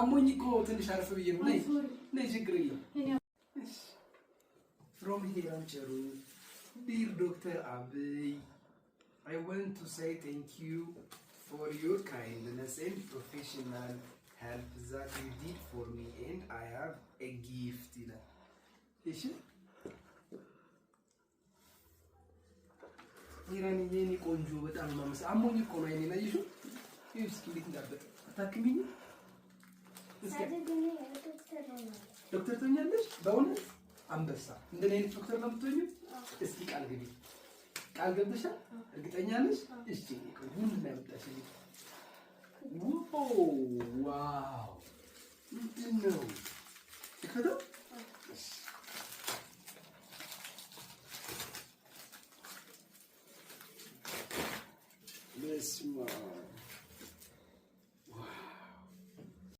አሞኝ እኮ ትንሽ አርፍ ብዬ ነው። ነይ ችግር የለም። From here Ancharu, dear Dr. Abiy, I want to say thank you for your kindness and professional help that you did for me, and I have a gift. Is it? Irani yeni konju በጣም ማመስ አሞኝ እኮ ነው አይኔ ላይ ይሹ እስኪ ልክ እንዳበጥ አታክሚኝ ዶክተር ትሆኛለሽ በእውነት አንበሳ እንደኔ አይነት ዶክተር ነው የምትሆኚው እስኪ ቃል ግቢ ቃል ገብተሻል እርግጠኛ ነሽ እሺ ምን እናይወጣሽ ዋው ምንድን ነው ይከተው